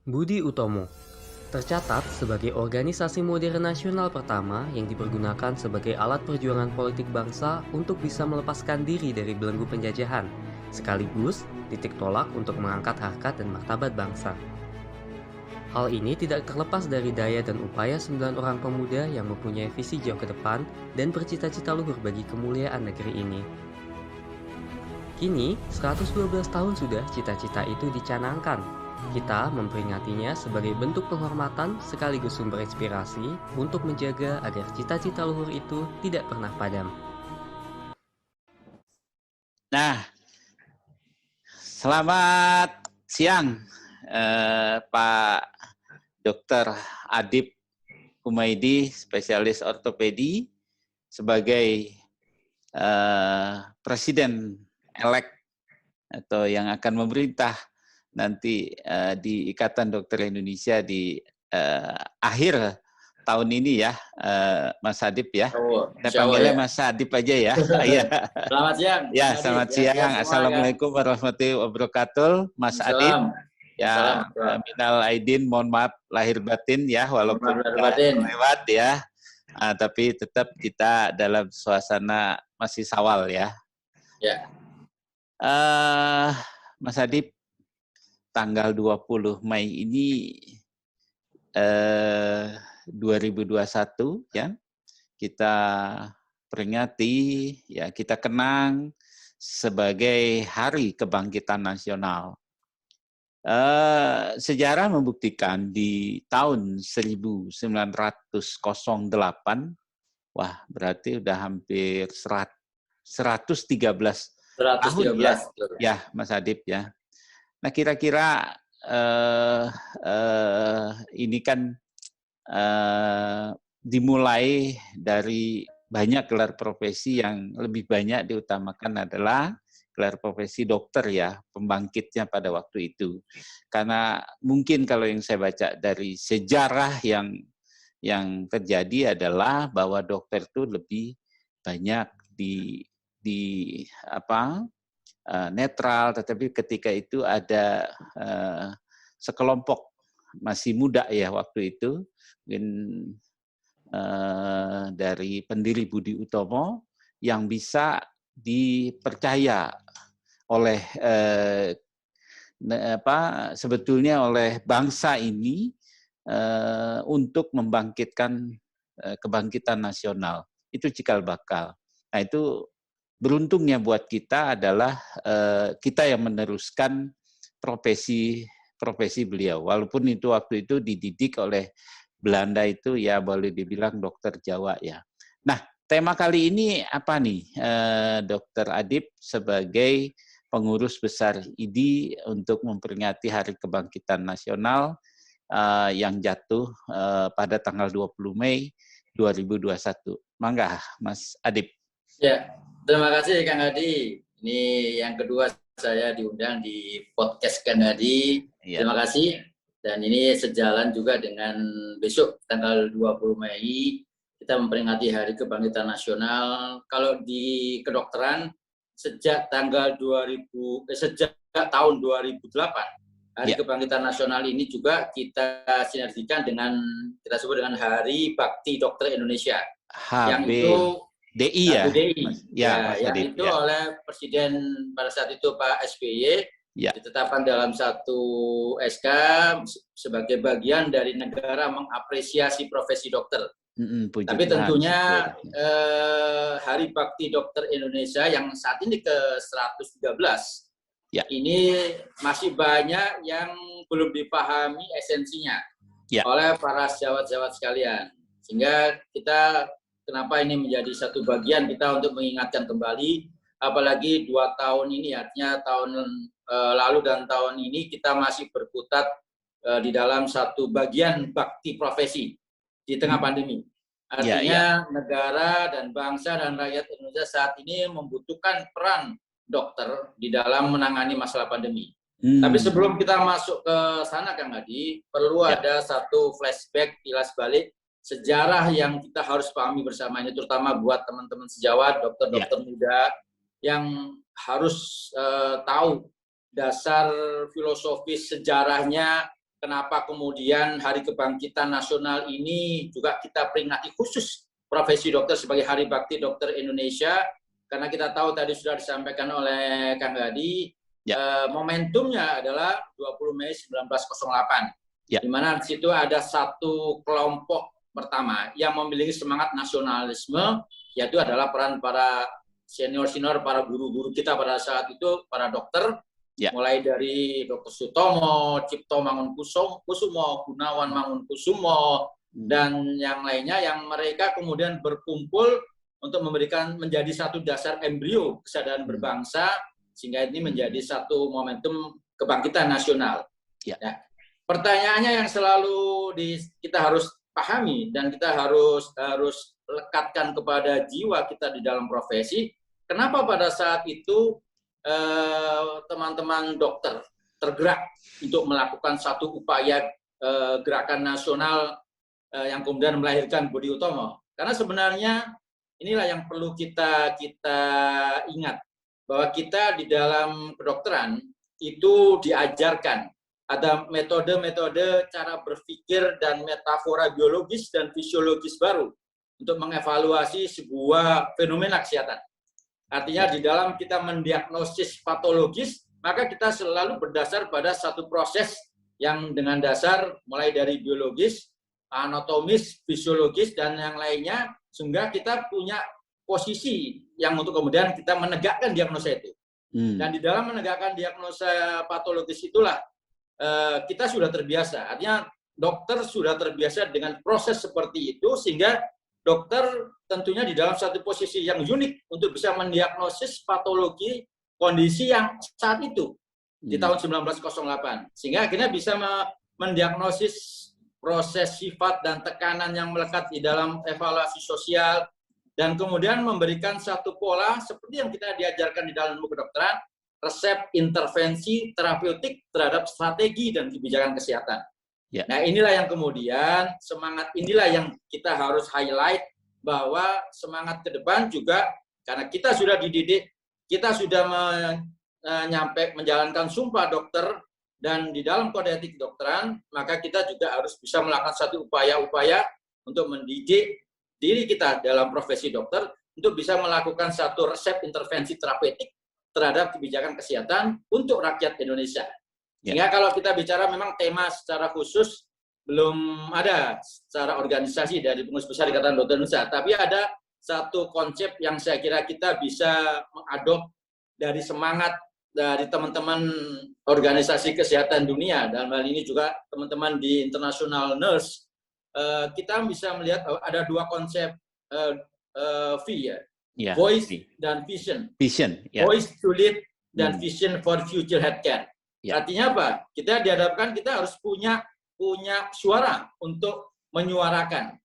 Budi Utomo tercatat sebagai organisasi modern nasional pertama yang dipergunakan sebagai alat perjuangan politik bangsa untuk bisa melepaskan diri dari belenggu penjajahan, sekaligus titik tolak untuk mengangkat harkat dan martabat bangsa. Hal ini tidak terlepas dari daya dan upaya 9 orang pemuda yang mempunyai visi jauh ke depan dan bercita-cita luhur bagi kemuliaan negeri ini. Kini, 112 tahun sudah cita-cita itu dicanangkan. Kita memperingatinya sebagai bentuk penghormatan sekaligus sumber inspirasi untuk menjaga agar cita-cita luhur itu tidak pernah padam. Nah, selamat siang Pak Dr. Adib Humaydi, spesialis ortopedi, sebagai Presiden elek atau yang akan memerintah nanti di Ikatan Dokter Indonesia di akhir tahun ini ya, Mas Adib ya. Kita panggilnya ya. Mas Adib aja ya. Selamat siang. Ya, selamat siang. Assalamualaikum warahmatullahi wabarakatuh, Mas Adib. Ya, minal aidin, mohon maaf lahir batin ya, walaupun lewat ya. Tapi tetap kita dalam suasana masih Syawal ya. Ya. Mas Adib, tanggal 20 Mei ini 2021 ya, kita peringati ya, kita kenang sebagai Hari Kebangkitan Nasional. Sejarah membuktikan di tahun 1908, wah berarti udah hampir 113 tahun ya Mas Adib ya. Nah kira-kira ini kan dimulai dari banyak gelar profesi, yang lebih banyak diutamakan adalah gelar profesi dokter ya, pembangkitnya pada waktu itu. Karena mungkin kalau yang saya baca dari sejarah yang terjadi adalah bahwa dokter itu lebih banyak netral, tetapi ketika itu ada sekelompok masih muda ya waktu itu, mungkin dari pendiri Budi Utomo yang bisa dipercaya oleh sebetulnya oleh bangsa ini untuk membangkitkan kebangkitan nasional. Itu cikal bakal. Nah itu beruntungnya buat kita adalah kita yang meneruskan profesi beliau. Walaupun itu waktu itu dididik oleh Belanda itu ya boleh dibilang dokter Jawa ya. Nah tema kali ini apa nih Dokter Adib sebagai pengurus besar IDI untuk memperingati Hari Kebangkitan Nasional yang jatuh pada tanggal 20 Mei 2021. Mangga Mas Adib. Ya, terima kasih Kang Hadi. Ini yang kedua saya diundang di podcast Kang Hadi. Ya. Terima kasih. Dan ini sejalan juga dengan besok tanggal 20 Mei kita memperingati Hari Kebangkitan Nasional. Kalau di kedokteran sejak tahun 2008 Hari Kebangkitan Nasional ini juga kita sinergikan dengan kita sebut dengan Hari Bakti Dokter Indonesia. Yang itu DI ya? Yang itu oleh Presiden pada saat itu Pak SBY ditetapkan dalam satu SK sebagai bagian dari negara mengapresiasi profesi dokter. Tapi tentunya Hari Bakti Dokter Indonesia yang saat ini ke-113 ini masih banyak yang belum dipahami esensinya oleh para sejawat-sejawat sekalian. Sehingga kita kenapa ini menjadi satu bagian kita untuk mengingatkan kembali, apalagi 2 tahun ini, artinya tahun lalu dan tahun ini kita masih berkutat di dalam satu bagian bakti profesi di tengah pandemi. Artinya negara dan bangsa dan rakyat Indonesia saat ini membutuhkan peran dokter di dalam menangani masalah pandemi. Tapi sebelum kita masuk ke sana Kang Hadi, perlu ada satu flashback, kilas balik sejarah yang kita harus pahami bersama ini, terutama buat teman-teman sejawat, dokter-dokter muda yang harus tahu dasar filosofis sejarahnya kenapa kemudian Hari Kebangkitan Nasional ini juga kita peringati khusus profesi dokter sebagai Hari Bakti Dokter Indonesia, karena kita tahu tadi sudah disampaikan oleh Kang Hadi, momentumnya adalah 20 Mei 1908, di mana di situ ada satu kelompok pertama yang memiliki semangat nasionalisme, yaitu adalah peran para senior-senior, para guru-guru kita pada saat itu, para dokter, mulai dari Dr. Sutomo, Cipto Mangunkusumo, Gunawan Mangunkusumo, dan yang lainnya, yang mereka kemudian berkumpul untuk menjadi satu dasar embrio kesadaran berbangsa, sehingga ini menjadi satu momentum kebangkitan nasional. Nah, pertanyaannya yang selalu kita harus pahami dan kita harus lekatkan kepada jiwa kita di dalam profesi, kenapa pada saat itu teman-teman dokter tergerak untuk melakukan satu upaya gerakan nasional yang kemudian melahirkan Budi Utomo? Karena sebenarnya inilah yang perlu kita ingat, bahwa kita di dalam kedokteran itu diajarkan ada metode-metode cara berpikir dan metafora biologis dan fisiologis baru untuk mengevaluasi sebuah fenomena kesehatan. Artinya di dalam kita mendiagnosis patologis, maka kita selalu berdasar pada satu proses yang dengan dasar mulai dari biologis, anatomis, fisiologis, dan yang lainnya, sehingga kita punya posisi yang untuk kemudian kita menegakkan diagnosa itu. Dan di dalam menegakkan diagnosa patologis itulah kita sudah terbiasa. Artinya dokter sudah terbiasa dengan proses seperti itu, sehingga dokter tentunya di dalam satu posisi yang unik untuk bisa mendiagnosis patologi kondisi yang saat itu di tahun 1908. Sehingga akhirnya bisa mendiagnosis proses sifat dan tekanan yang melekat di dalam evaluasi sosial, dan kemudian memberikan satu pola seperti yang kita diajarkan di dalam ilmu kedokteran, resep, intervensi, terapeutik terhadap strategi dan kebijakan kesehatan. Nah, inilah yang kemudian, semangat inilah yang kita harus highlight, bahwa semangat ke depan juga, karena kita sudah dididik, kita sudah menjalankan sumpah dokter, dan di dalam kode etik kedokteran, maka kita juga harus bisa melakukan satu upaya-upaya untuk mendidik diri kita dalam profesi dokter, untuk bisa melakukan satu resep intervensi terapeutik terhadap kebijakan kesehatan untuk rakyat Indonesia. Sehingga kalau kita bicara memang tema secara khusus belum ada secara organisasi dari Pengurus Besar Ikatan Dokter Indonesia, tapi ada satu konsep yang saya kira kita bisa mengadop dari semangat dari teman-teman organisasi kesehatan dunia, dalam hal ini juga teman-teman di International Nurse. Kita bisa melihat ada dua konsep V, voice dan vision. Voice to lead dan vision for future healthcare. Artinya apa? Kita dihadapkan kita harus punya suara untuk menyuarakan,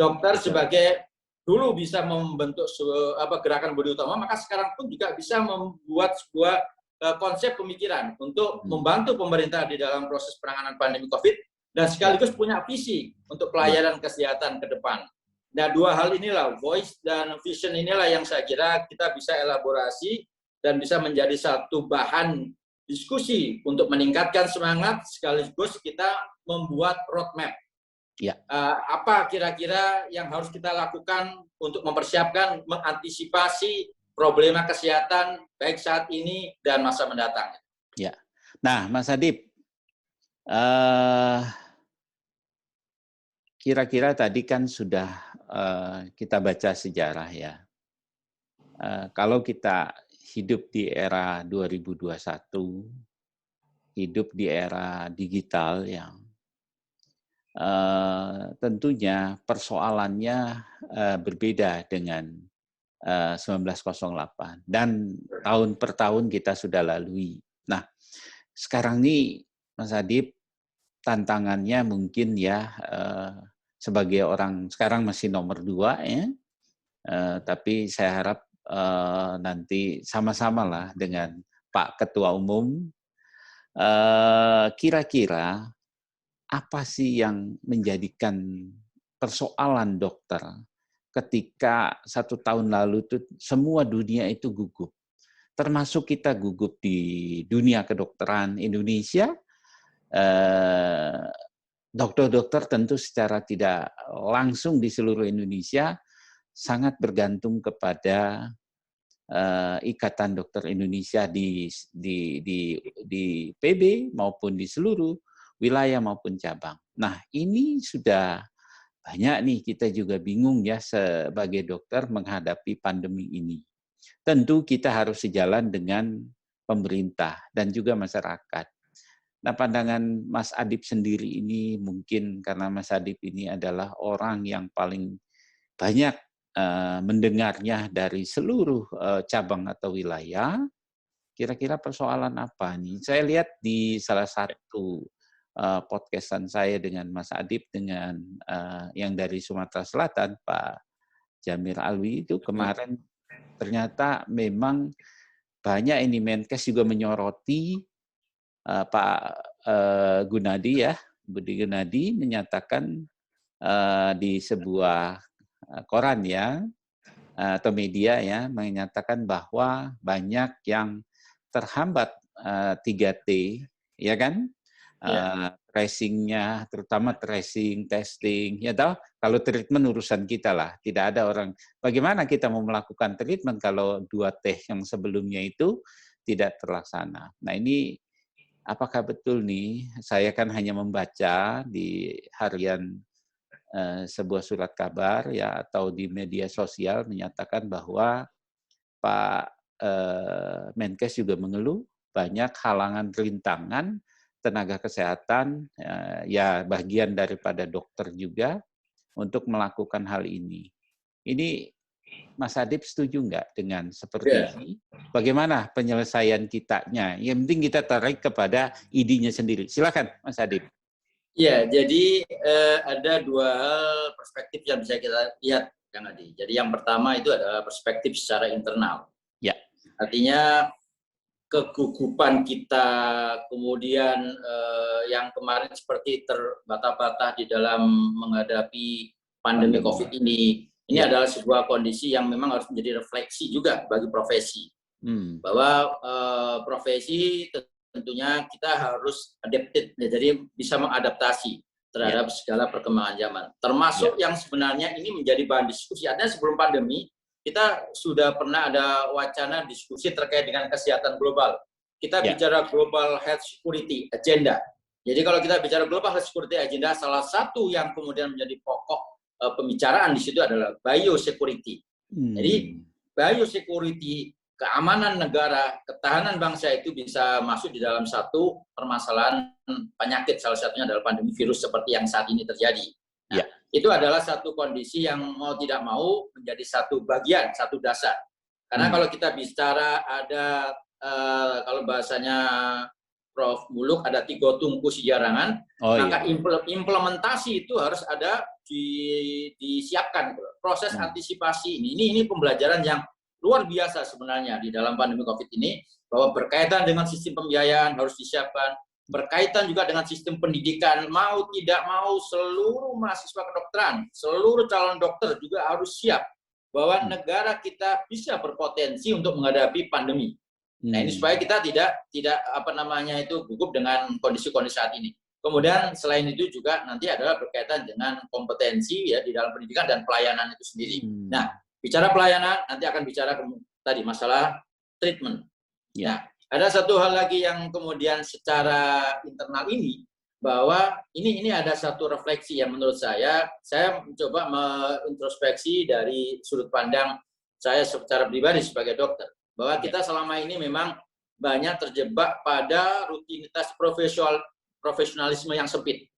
Dokter sebagai dulu bisa membentuk gerakan Budi Utomo, maka sekarang pun juga bisa membuat sebuah konsep pemikiran untuk membantu pemerintah di dalam proses penanganan pandemi COVID, dan sekaligus punya visi untuk pelayanan kesehatan ke depan. Nah, dua hal inilah, voice dan vision inilah yang saya kira kita bisa elaborasi dan bisa menjadi satu bahan diskusi untuk meningkatkan semangat, sekaligus kita membuat roadmap. Apa kira-kira yang harus kita lakukan untuk mempersiapkan, mengantisipasi problema kesehatan baik saat ini dan masa mendatang. Nah, Mas Adib, kira-kira tadi kan sudah kita baca sejarah ya. Kalau kita hidup di era 2021, hidup di era digital yang tentunya persoalannya berbeda dengan 1908 dan tahun per tahun kita sudah lalui. Nah, sekarang ini Mas Adib, tantangannya mungkin sebagai orang sekarang masih nomor 2 ya, tapi saya harap nanti sama-sama lah dengan Pak Ketua Umum, kira-kira apa sih yang menjadikan persoalan dokter ketika 1 tahun lalu itu semua dunia itu gugup, termasuk kita gugup di dunia kedokteran Indonesia, dokter-dokter tentu secara tidak langsung di seluruh Indonesia sangat bergantung kepada Ikatan Dokter Indonesia di PB maupun di seluruh wilayah maupun cabang. Nah, ini sudah banyak nih, kita juga bingung ya sebagai dokter menghadapi pandemi ini. Tentu kita harus sejalan dengan pemerintah dan juga masyarakat. Nah, pandangan Mas Adip sendiri ini mungkin karena Mas Adip ini adalah orang yang paling banyak mendengarnya dari seluruh cabang atau wilayah, kira-kira persoalan apa nih? Saya lihat di salah satu podcastan saya dengan Mas Adip dengan yang dari Sumatera Selatan, Pak Jamir Alwi itu kemarin ternyata memang banyak ini Menkes juga menyoroti Pak Gunadi ya, Budi Gunadi menyatakan di sebuah koran ya atau media ya menyatakan bahwa banyak yang terhambat 3T ya kan? Tracing-nya, terutama tracing, testing, ya tahu. Kalau treatment urusan kita lah, tidak ada orang. Bagaimana kita mau melakukan treatment kalau 2T yang sebelumnya itu tidak terlaksana? Nah ini apakah betul nih? Saya kan hanya membaca di harian sebuah surat kabar ya atau di media sosial menyatakan bahwa Pak Menkes juga mengeluh banyak halangan rintangan tenaga kesehatan, ya bagian daripada dokter juga, untuk melakukan hal ini. Ini Mas Adip setuju nggak dengan seperti ini? Bagaimana penyelesaian kitanya? Yang penting kita tarik kepada idenya sendiri. Silakan Mas Adip. Ya, jadi ada dua hal perspektif yang bisa kita lihat, Kang Adi. Jadi yang pertama itu adalah perspektif secara internal. Ya. Artinya kegugupan kita, kemudian yang kemarin seperti terbata-bata di dalam menghadapi pandemi COVID ini adalah sebuah kondisi yang memang harus menjadi refleksi juga bagi profesi. Bahwa profesi tentunya kita harus adapted, jadi bisa mengadaptasi terhadap segala perkembangan zaman. Termasuk yang sebenarnya ini menjadi bahan diskusi. Artinya sebelum pandemi, kita sudah pernah ada wacana diskusi terkait dengan kesehatan global. Kita bicara Global Health Security Agenda. Jadi kalau kita bicara Global Health Security Agenda, salah satu yang kemudian menjadi pokok pembicaraan di situ adalah biosecurity. Jadi biosecurity, keamanan negara, ketahanan bangsa itu bisa masuk di dalam satu permasalahan penyakit, salah satunya adalah pandemi virus seperti yang saat ini terjadi. Nah, itu adalah satu kondisi yang mau tidak mau menjadi satu bagian, satu dasar. Karena kalau kita bicara ada, kalau bahasanya Prof. Muluk, ada 3 tungku sejarangan, maka implementasi itu harus ada disiapkan. Proses antisipasi ini pembelajaran yang luar biasa sebenarnya di dalam pandemi COVID ini, bahwa berkaitan dengan sistem pembiayaan harus disiapkan, berkaitan juga dengan sistem pendidikan, mau tidak mau seluruh mahasiswa kedokteran, seluruh calon dokter juga harus siap bahwa negara kita bisa berpotensi untuk menghadapi pandemi. Nah, ini supaya kita tidak gugup dengan kondisi-kondisi saat ini. Kemudian selain itu juga nanti adalah berkaitan dengan kompetensi ya di dalam pendidikan dan pelayanan itu sendiri. Nah, bicara pelayanan nanti akan bicara tadi masalah treatment. Nah, ada satu hal lagi yang kemudian secara internal ini, bahwa ini ada satu refleksi yang menurut saya mencoba mengintrospeksi dari sudut pandang saya secara pribadi sebagai dokter, bahwa kita selama ini memang banyak terjebak pada rutinitas profesionalisme yang sempit.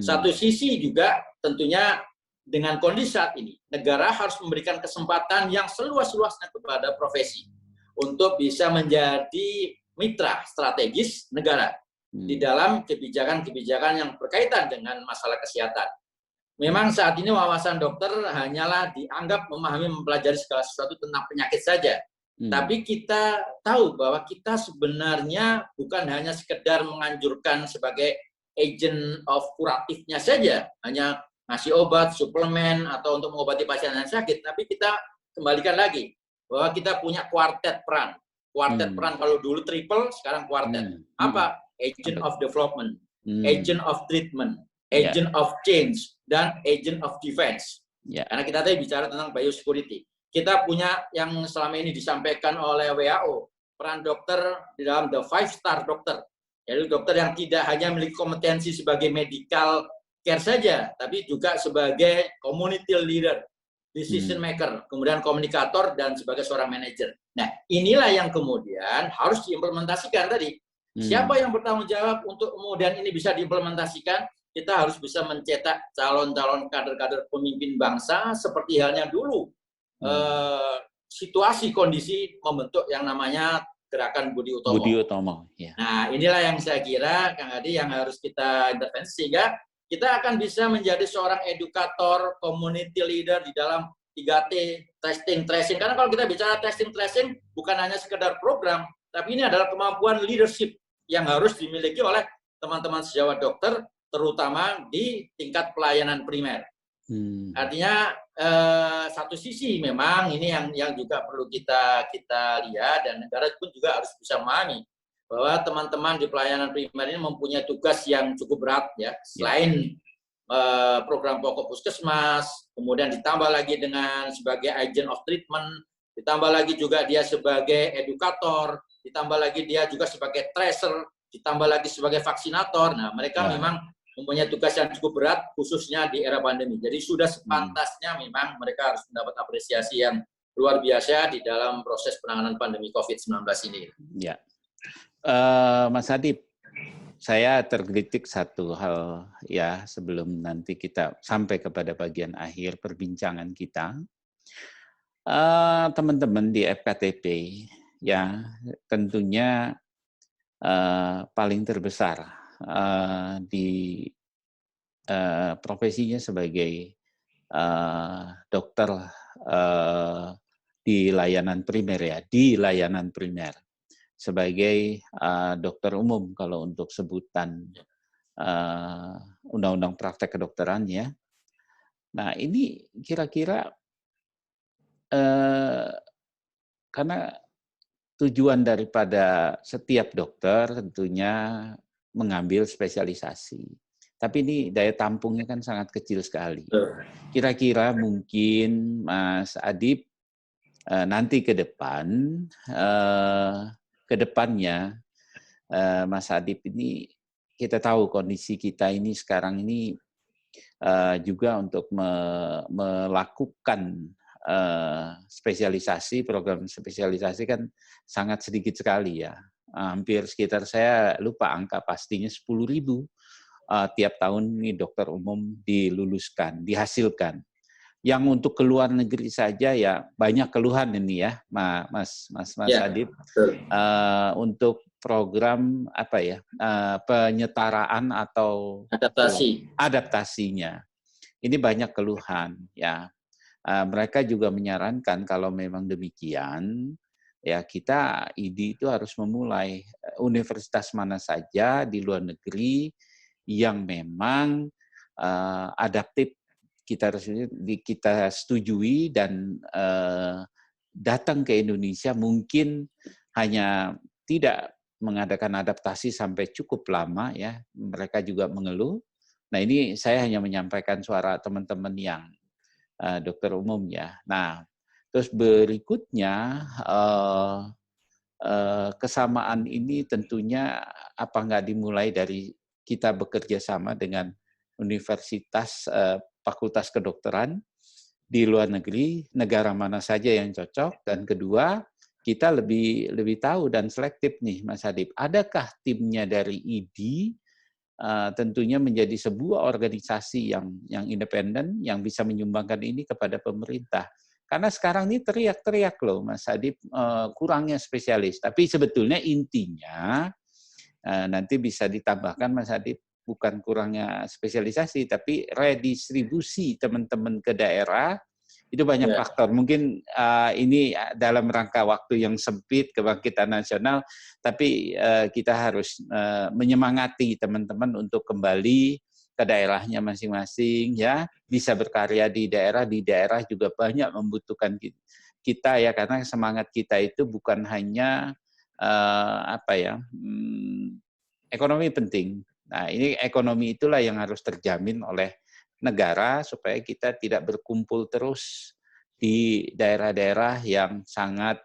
Satu sisi juga tentunya dengan kondisi saat ini, negara harus memberikan kesempatan yang seluas-luasnya kepada profesi untuk bisa menjadi mitra strategis negara di dalam kebijakan-kebijakan yang berkaitan dengan masalah kesehatan. Memang saat ini wawasan dokter hanyalah dianggap memahami, mempelajari segala sesuatu tentang penyakit saja. Tapi kita tahu bahwa kita sebenarnya bukan hanya sekedar menganjurkan sebagai agent of kuratifnya saja, hanya ngasih obat, suplemen, atau untuk mengobati pasien yang sakit, tapi kita kembalikan lagi bahwa kita punya kuartet peran. Kuartet peran, kalau dulu triple, sekarang kuartet. Apa? Agent of development. agent of treatment, agent of change, dan agent of defense. Karena kita tadi bicara tentang biosecurity. Kita punya yang selama ini disampaikan oleh WHO, peran dokter di dalam the 5-star dokter, yaitu dokter yang tidak hanya memiliki kompetensi sebagai medical care saja, tapi juga sebagai community leader, decision maker, kemudian komunikator, dan sebagai seorang manajer. Nah, inilah yang kemudian harus diimplementasikan tadi. Siapa yang bertanggung jawab untuk kemudian ini bisa diimplementasikan? Kita harus bisa mencetak calon-calon kader-kader pemimpin bangsa seperti halnya dulu. Situasi kondisi membentuk yang namanya Gerakan Budi Utomo. Budi Utomo. Ya. Nah, inilah yang saya kira, Kang Adi, yang harus kita intervensi sehingga kita akan bisa menjadi seorang edukator, community leader di dalam 3T, testing, tracing. Karena kalau kita bicara testing, tracing, bukan hanya sekedar program, tapi ini adalah kemampuan leadership yang harus dimiliki oleh teman-teman sejawat dokter, terutama di tingkat pelayanan primer. Artinya satu sisi memang ini yang juga perlu kita lihat, dan negara pun juga harus bisa memahami bahwa teman-teman di pelayanan primer ini mempunyai tugas yang cukup berat ya. Selain program pokok puskesmas, kemudian ditambah lagi dengan sebagai agent of treatment, ditambah lagi juga dia sebagai edukator, ditambah lagi dia juga sebagai tracer, ditambah lagi sebagai vaksinator. Nah, mereka memang mempunyai tugas yang cukup berat, khususnya di era pandemi. Jadi sudah sepantasnya memang mereka harus mendapat apresiasi yang luar biasa di dalam proses penanganan pandemi COVID-19 ini. Ya, Mas Adib, saya tergelitik satu hal ya sebelum nanti kita sampai kepada bagian akhir perbincangan kita. Teman-teman di FKTP ya tentunya paling terbesar di profesinya sebagai dokter di layanan primer ya, di layanan primer sebagai dokter umum kalau untuk sebutan undang-undang praktek kedokteran ya. Nah ini kira-kira karena tujuan daripada setiap dokter tentunya mengambil spesialisasi. Tapi ini daya tampungnya kan sangat kecil sekali. Kira-kira mungkin Mas Adib nanti ke depannya Mas Adib ini kita tahu kondisi kita ini sekarang ini juga untuk melakukan spesialisasi, program spesialisasi kan sangat sedikit sekali ya. Hampir sekitar saya lupa angka pastinya 10.000 tiap tahun ini dokter umum diluluskan, dihasilkan. Yang untuk ke luar negeri saja ya banyak keluhan ini ya, Mas Adib. Untuk program apa ya penyetaraan atau adaptasinya, ini banyak keluhan ya. Mereka juga menyarankan kalau memang demikian, ya kita ID itu harus memulai universitas mana saja di luar negeri yang memang adaptif kita setujui dan datang ke Indonesia mungkin hanya tidak mengadakan adaptasi sampai cukup lama ya, mereka juga mengeluh. Nah ini saya hanya menyampaikan suara teman-teman yang dokter umum ya. Nah, terus berikutnya kesamaan ini tentunya apa nggak dimulai dari kita bekerja sama dengan universitas fakultas kedokteran di luar negeri, negara mana saja yang cocok, dan kedua kita lebih tahu dan selektif nih Mas Adib. Adakah timnya dari ID tentunya menjadi sebuah organisasi yang independen yang bisa menyumbangkan ini kepada pemerintah. Karena sekarang ini teriak-teriak loh Mas Adib kurangnya spesialis. Tapi sebetulnya intinya nanti bisa ditambahkan Mas Adib bukan kurangnya spesialisasi tapi redistribusi teman-teman ke daerah. Itu banyak faktor. Mungkin ini dalam rangka waktu yang sempit kebangkitan nasional, tapi kita harus menyemangati teman-teman untuk kembali ke daerahnya masing-masing, ya bisa berkarya di daerah juga banyak membutuhkan kita ya, karena semangat kita itu bukan hanya ekonomi penting, Nah, ini ekonomi itulah yang harus terjamin oleh negara supaya kita tidak berkumpul terus di daerah-daerah yang sangat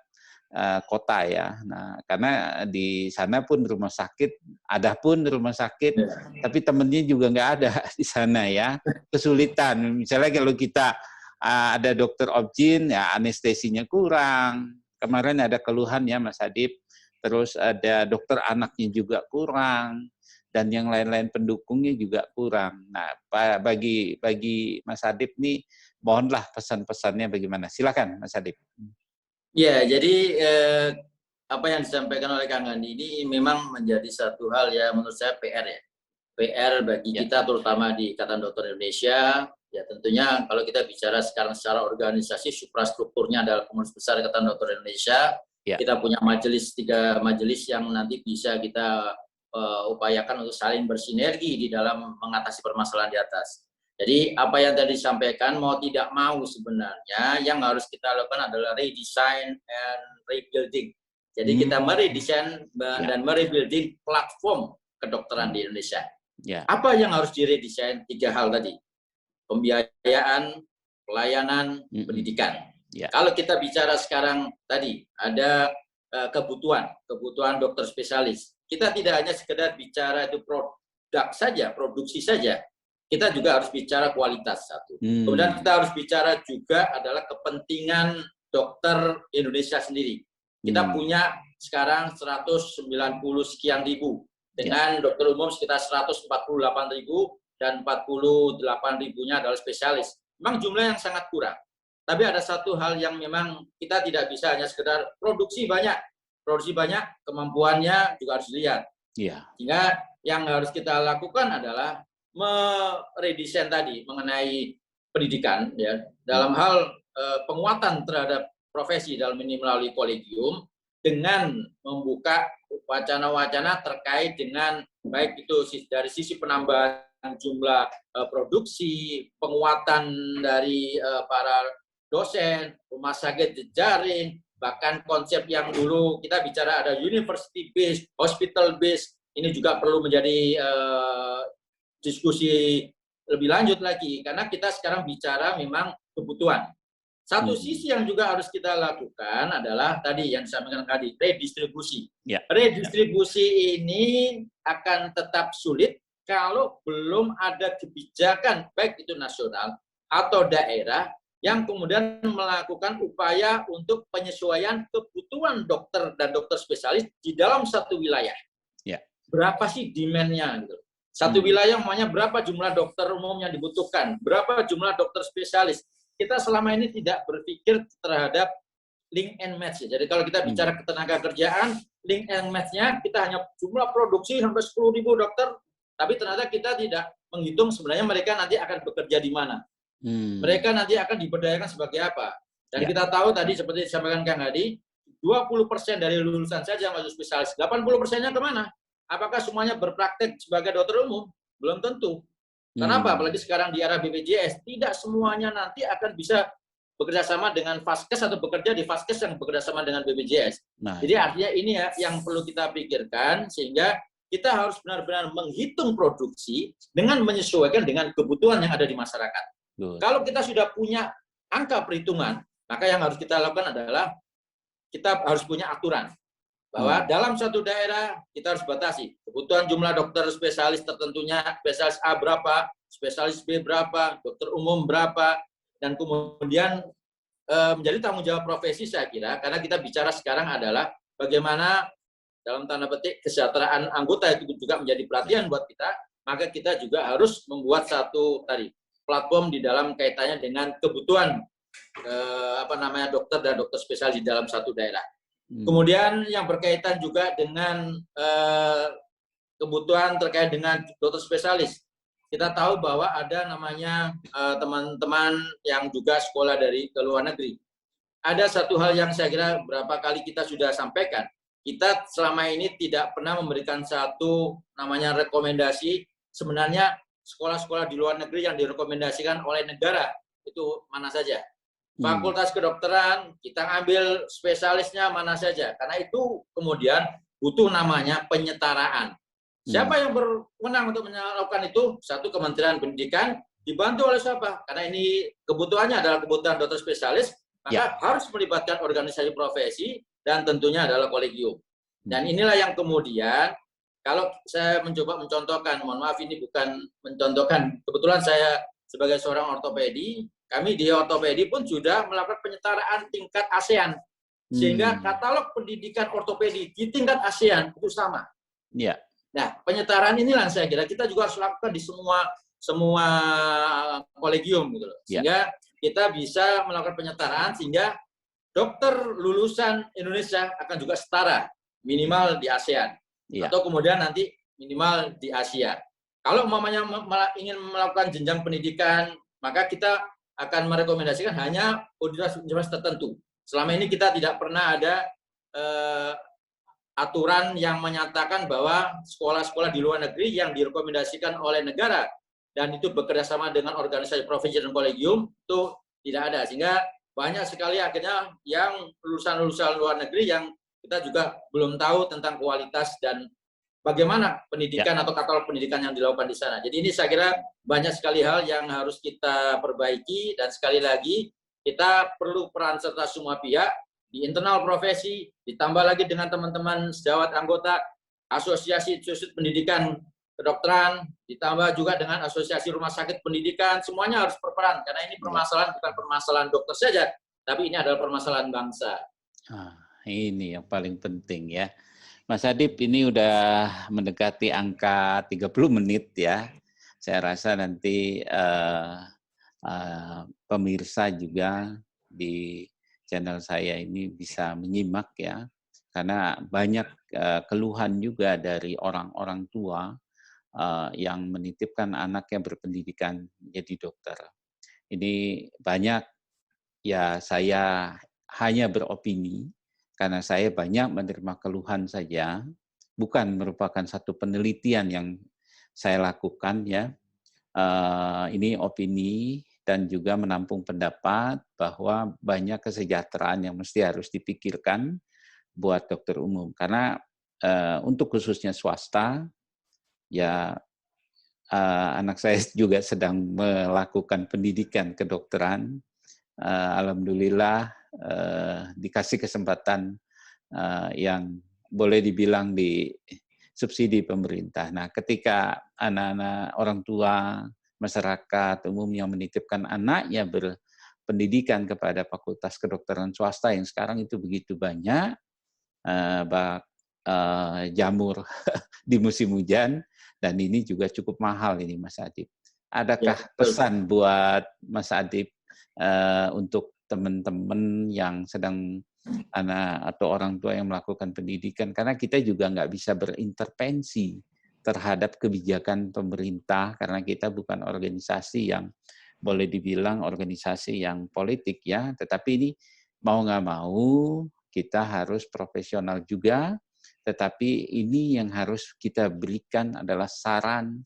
kota ya. Nah, karena di sana pun rumah sakit, ada pun rumah sakit, tapi temennya juga nggak ada di sana ya. Kesulitan. Misalnya kalau kita ada dokter objin, ya anestesinya kurang. Kemarin ada keluhan ya Mas Adib. Terus ada dokter anaknya juga kurang. Dan yang lain-lain pendukungnya juga kurang. Nah, bagi Mas Adib nih, mohonlah pesan-pesannya bagaimana. Silakan Mas Adib. Ya, jadi apa yang disampaikan oleh Kang Andi ini memang menjadi satu hal ya menurut saya PR ya. PR bagi kita terutama di Ikatan Dokter Indonesia. Ya tentunya kalau kita bicara sekarang secara organisasi, suprastrukturnya adalah Pengurus Besar Ikatan Dokter Indonesia. Kita punya majelis, 3 majelis yang nanti bisa kita upayakan untuk saling bersinergi di dalam mengatasi permasalahan di atas. Jadi apa yang tadi disampaikan mau tidak mau sebenarnya yang harus kita lakukan adalah redesign and rebuilding. Jadi kita meredesain dan merebuilding platform kedokteran di Indonesia. Apa yang harus diredesain? 3 hal tadi. Pembiayaan, pelayanan, pendidikan. Kalau kita bicara sekarang tadi ada kebutuhan dokter spesialis. Kita tidak hanya sekedar bicara itu produk saja, produksi saja. Kita juga harus bicara kualitas satu. Kemudian kita harus bicara juga adalah kepentingan dokter Indonesia sendiri. Kita punya sekarang 190 sekian ribu. Dengan dokter umum sekitar 148 ribu dan 48 ribunya adalah spesialis. Memang jumlah yang sangat kurang. Tapi ada satu hal yang memang kita tidak bisa hanya sekedar produksi banyak, kemampuannya juga harus dilihat. Sehingga yang harus kita lakukan adalah meredesain tadi mengenai pendidikan ya dalam hal penguatan terhadap profesi dalam ini melalui kolegium dengan membuka wacana-wacana terkait dengan baik itu dari sisi penambahan jumlah produksi, penguatan dari para dosen, rumah sakit jejaring, bahkan konsep yang dulu kita bicara ada university based, hospital based, ini juga perlu menjadi diskusi lebih lanjut lagi karena kita sekarang bicara memang kebutuhan. Satu sisi yang juga harus kita lakukan adalah tadi yang disampaikan tadi, redistribusi. Redistribusi ini akan tetap sulit kalau belum ada kebijakan baik itu nasional atau daerah yang kemudian melakukan upaya untuk penyesuaian kebutuhan dokter dan dokter spesialis di dalam satu wilayah. Berapa sih demand-nya gitu. Satu wilayah namanya berapa jumlah dokter umum yang dibutuhkan, berapa jumlah dokter spesialis. Kita selama ini tidak berpikir terhadap link and match. Jadi kalau kita bicara ketenaga kerjaan, link and match-nya kita hanya jumlah produksi sampai 10.000 dokter, tapi ternyata kita tidak menghitung sebenarnya mereka nanti akan bekerja di mana. Mereka nanti akan diberdayakan sebagai apa. Dan kita tahu tadi seperti disampaikan Kang Hadi, 20% dari lulusan saja masuk spesialis, 80%-nya kemana? Apakah semuanya berpraktek sebagai dokter umum? Belum tentu. Kenapa? Apalagi sekarang di era BPJS, tidak semuanya nanti akan bisa bekerja sama dengan Vaskes atau bekerja di Vaskes yang bekerja sama dengan BPJS. Jadi artinya ini ya yang perlu kita pikirkan sehingga kita harus benar-benar menghitung produksi dengan menyesuaikan dengan kebutuhan yang ada di masyarakat. Kalau kita sudah punya angka perhitungan, maka yang harus kita lakukan adalah kita harus punya aturan. Bahwa dalam satu daerah kita harus batasi kebutuhan jumlah dokter spesialis tertentunya, spesialis A berapa, spesialis B berapa, dokter umum berapa, dan kemudian menjadi tanggung jawab profesi saya kira, karena kita bicara sekarang adalah bagaimana dalam tanda petik kesejahteraan anggota itu juga menjadi perhatian buat kita, maka kita juga harus membuat satu tadi platform di dalam kaitannya dengan kebutuhan dokter dan dokter spesialis di dalam satu daerah. Kemudian yang berkaitan juga dengan kebutuhan terkait dengan dokter spesialis. Kita tahu bahwa ada namanya teman-teman yang juga sekolah dari ke luar negeri. Ada satu hal yang saya kira berapa kali kita sudah sampaikan. Kita selama ini tidak pernah memberikan satu namanya rekomendasi. Sebenarnya sekolah-sekolah di luar negeri yang direkomendasikan oleh negara itu mana saja. Fakultas kedokteran, kita ambil spesialisnya mana saja. Karena itu kemudian butuh namanya penyetaraan. Siapa yang berwenang untuk melakukan itu? Satu, Kementerian Pendidikan, dibantu oleh siapa? Karena ini kebutuhannya adalah kebutuhan dokter spesialis, maka harus melibatkan organisasi profesi dan tentunya adalah kolegium. Dan inilah yang kemudian, kalau saya mencoba mencontohkan, mohon maaf ini bukan mencontohkan, kebetulan saya sebagai seorang ortopedi, kami di ortopedi pun sudah melakukan penyetaraan tingkat ASEAN. Sehingga katalog pendidikan ortopedi di tingkat ASEAN itu sama. Ya. Nah, penyetaraan inilah saya kira kita juga harus lakukan di semua kolegium gitu loh. Sehingga kita bisa melakukan penyetaraan sehingga dokter lulusan Indonesia akan juga setara minimal di ASEAN atau kemudian nanti minimal di Asia. Kalau umpamanya ingin melakukan jenjang pendidikan, maka kita akan merekomendasikan hanya universitas tertentu. Selama ini kita tidak pernah ada aturan yang menyatakan bahwa sekolah-sekolah di luar negeri yang direkomendasikan oleh negara dan itu bekerjasama dengan organisasi profesi dan kolegium itu tidak ada. Sehingga banyak sekali akhirnya yang lulusan-lulusan luar negeri yang kita juga belum tahu tentang kualitas dan bagaimana pendidikan atau katalog pendidikan yang dilakukan di sana. Jadi ini saya kira banyak sekali hal yang harus kita perbaiki dan sekali lagi kita perlu peran serta semua pihak di internal profesi, ditambah lagi dengan teman-teman sejawat anggota asosiasi pendidikan kedokteran, ditambah juga dengan asosiasi rumah sakit pendidikan, semuanya harus berperan karena ini permasalahan bukan permasalahan dokter saja, tapi ini adalah permasalahan bangsa. Ini yang paling penting ya. Mas Adib, ini udah mendekati angka 30 menit ya. Saya rasa nanti pemirsa juga di channel saya ini bisa menyimak ya. Karena banyak keluhan juga dari orang-orang tua yang menitipkan anaknya berpendidikan jadi dokter. Ini banyak ya, saya hanya beropini karena saya banyak menerima keluhan saja, bukan merupakan satu penelitian yang saya lakukan ya. Ini opini dan juga menampung pendapat bahwa banyak kesejahteraan yang mesti harus dipikirkan buat dokter umum. Karena untuk khususnya swasta, ya anak saya juga sedang melakukan pendidikan kedokteran. Alhamdulillah dikasih kesempatan yang boleh dibilang di subsidi pemerintah. Nah, ketika anak-anak orang tua, masyarakat umum yang menitipkan anaknya berpendidikan kepada fakultas kedokteran swasta yang sekarang itu begitu banyak, jamur di musim hujan, dan ini juga cukup mahal ini Mas Adib. Adakah pesan buat Mas Adib untuk teman-teman yang sedang anak atau orang tua yang melakukan pendidikan, karena kita juga nggak bisa berintervensi terhadap kebijakan pemerintah karena kita bukan organisasi yang boleh dibilang organisasi yang politik ya, tetapi ini mau nggak mau kita harus profesional juga, tetapi ini yang harus kita berikan adalah saran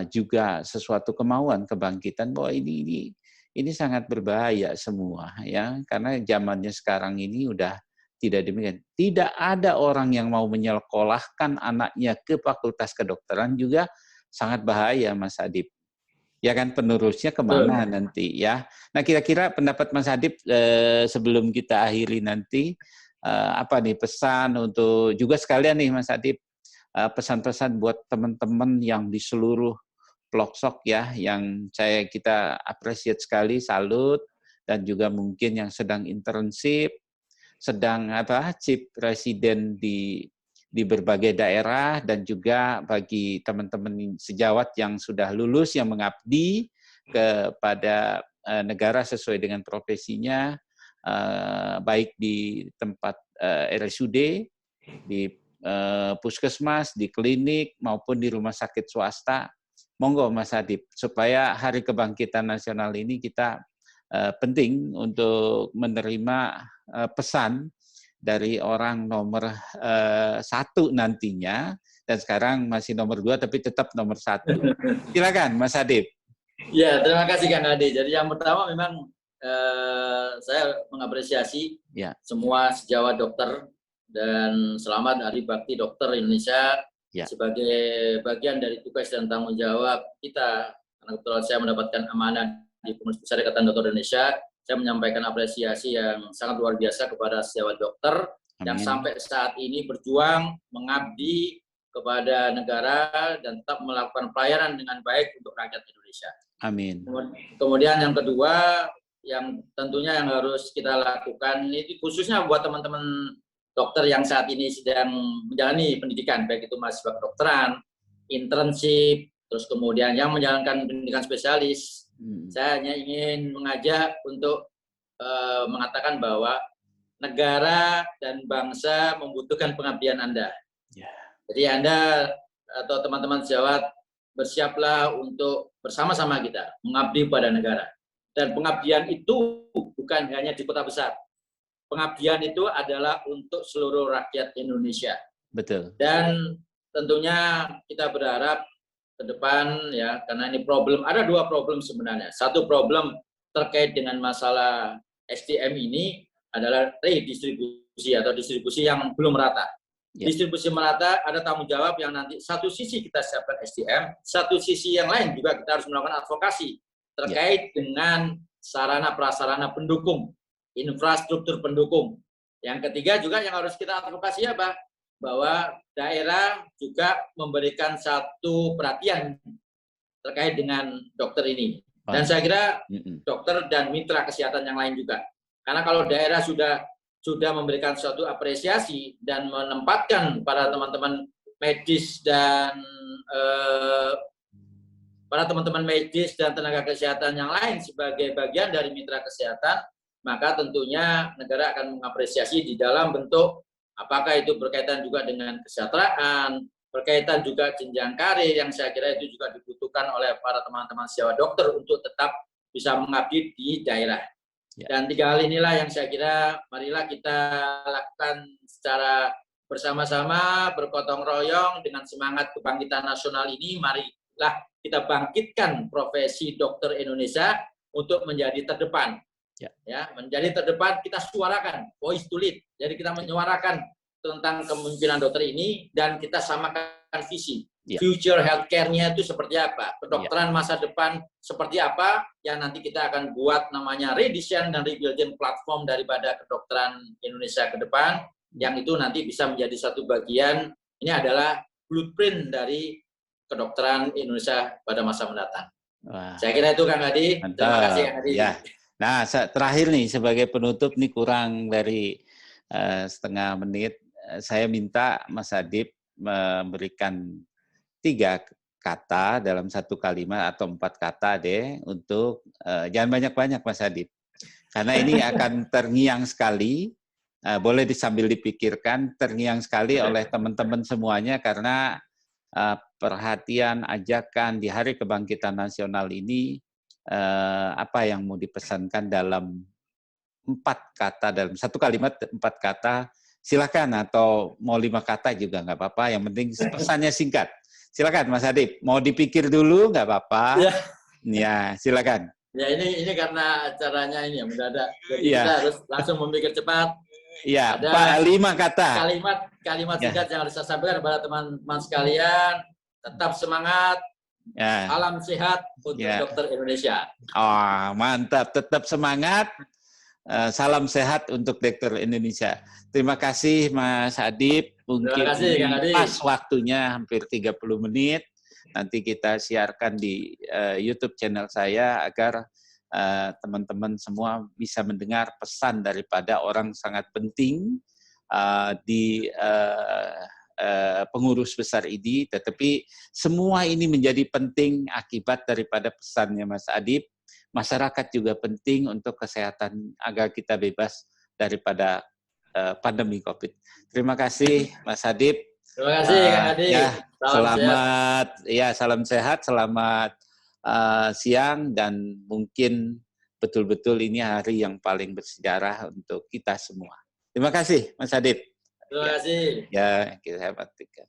juga sesuatu kemauan kebangkitan bahwa ini sangat berbahaya semua ya, karena zamannya sekarang ini udah tidak demikian. Tidak ada orang yang mau menyekolahkan anaknya ke fakultas kedokteran juga sangat bahaya Mas Adib. Ya kan, penerusnya kemana nanti ya. Nah, kira-kira pendapat Mas Adib sebelum kita akhiri nanti apa nih pesan untuk juga sekalian nih Mas Adib, pesan-pesan buat teman-teman yang di seluruh pelosok ya, yang kita appreciate sekali, salut, dan juga mungkin yang sedang internship, sedang chief resident di berbagai daerah, dan juga bagi teman-teman sejawat yang sudah lulus yang mengabdi kepada negara sesuai dengan profesinya, baik di tempat RSUD, di puskesmas, di klinik maupun di rumah sakit swasta. Monggo Mas Adib, supaya Hari Kebangkitan Nasional ini kita penting untuk menerima pesan dari orang nomor 1 nantinya, dan sekarang masih nomor 2 tapi tetap nomor 1. Silakan Mas Adib. Ya, terima kasih Kang Ade. Jadi yang pertama memang saya mengapresiasi semua sejawat dokter dan selamat Hari Bakti Dokter Indonesia sebagai bagian dari tugas dan tanggung jawab kita, karena kebetulan saya mendapatkan amanah di Pengurus Besar Ikatan Dokter Indonesia, saya menyampaikan apresiasi yang sangat luar biasa kepada sejawat dokter yang sampai saat ini berjuang mengabdi kepada negara dan tetap melakukan pelayanan dengan baik untuk rakyat Indonesia. Amin. Kemudian yang kedua, yang tentunya yang harus kita lakukan itu khususnya buat teman-teman dokter yang saat ini sedang menjalani pendidikan, baik itu mahasiswa kedokteran, internship, terus kemudian yang menjalankan pendidikan spesialis. Saya hanya ingin mengajak untuk mengatakan bahwa negara dan bangsa membutuhkan pengabdian Anda. Jadi Anda atau teman-teman sejawat bersiaplah untuk bersama-sama kita mengabdi pada negara. Dan pengabdian itu bukan hanya di kota besar. Pengabdian itu adalah untuk seluruh rakyat Indonesia. Betul. Dan tentunya kita berharap ke depan ya, karena ini ada dua problem sebenarnya. Satu problem terkait dengan masalah SDM ini adalah redistribusi atau distribusi yang belum merata. Distribusi merata ada tanggung jawab yang nanti satu sisi kita siapkan SDM, satu sisi yang lain juga kita harus melakukan advokasi terkait dengan sarana prasarana pendukung, infrastruktur pendukung. Yang ketiga juga yang harus kita advokasi apa? Bahwa daerah juga memberikan satu perhatian terkait dengan dokter ini. Dan saya kira dokter dan mitra kesehatan yang lain juga. Karena kalau daerah sudah memberikan suatu apresiasi dan menempatkan para teman-teman medis dan tenaga kesehatan yang lain sebagai bagian dari mitra kesehatan, maka tentunya negara akan mengapresiasi di dalam bentuk apakah itu berkaitan juga dengan kesejahteraan, berkaitan juga jenjang karir yang saya kira itu juga dibutuhkan oleh para teman-teman sejawat dokter untuk tetap bisa mengabdi di daerah. Dan tiga hal inilah yang saya kira marilah kita lakukan secara bersama-sama, bergotong royong dengan semangat kebangkitan nasional ini. Marilah kita bangkitkan profesi dokter Indonesia untuk menjadi terdepan. Ya, menjadi terdepan, kita suarakan, voice to lead. Jadi kita menyuarakan tentang kepemimpinan dokter ini dan kita samakan visi. Future healthcare-nya itu seperti apa? Kedokteran masa depan seperti apa? Yang nanti kita akan buat namanya redesign dan rebuilding platform daripada kedokteran Indonesia ke depan. Yang itu nanti bisa menjadi satu bagian. Ini adalah blueprint dari kedokteran Indonesia pada masa mendatang. Wah. Saya kira itu Kang Hadi. Terima kasih Kang Hadi. Ya. Nah, terakhir nih sebagai penutup nih kurang dari setengah menit. Saya minta Mas Adib memberikan 3 kata dalam satu kalimat atau 4 kata deh untuk jangan banyak-banyak Mas Adib. Karena ini akan terngiang sekali, boleh sambil dipikirkan, terngiang sekali oleh teman-teman semuanya karena perhatian, ajakan di Hari Kebangkitan Nasional ini apa yang mau dipesankan dalam 4 kata, dalam satu kalimat 4 kata, silakan atau mau 5 kata juga nggak apa-apa, yang penting pesannya singkat. Silakan Mas Adib, mau dipikir dulu nggak apa-apa. Ya, silakan. Ya ini karena acaranya ini ya mendadak, jadi kita harus langsung memikir cepat. Iya, 5 kata. Kalimat singkat yang harus saya sampaikan kepada teman-teman sekalian. Tetap semangat, salam sehat untuk dokter Indonesia. Oh, mantap, tetap semangat. Salam sehat untuk dokter Indonesia. Terima kasih Mas Adib. Mungkin pas waktunya hampir 30 menit. Nanti kita siarkan di YouTube channel saya agar teman-teman semua bisa mendengar pesan daripada orang sangat penting di pengurus besar ini. Tetapi semua ini menjadi penting akibat daripada pesannya Mas Adib. Masyarakat juga penting untuk kesehatan agar kita bebas daripada pandemi COVID. Terima kasih Mas Adib. Terima kasih Kang Hadi. Selamat salam sehat, selamat siang dan mungkin betul-betul ini hari yang paling bersejarah untuk kita semua. Terima kasih Mas Adib. Terima kasih. Ya, kita matikan.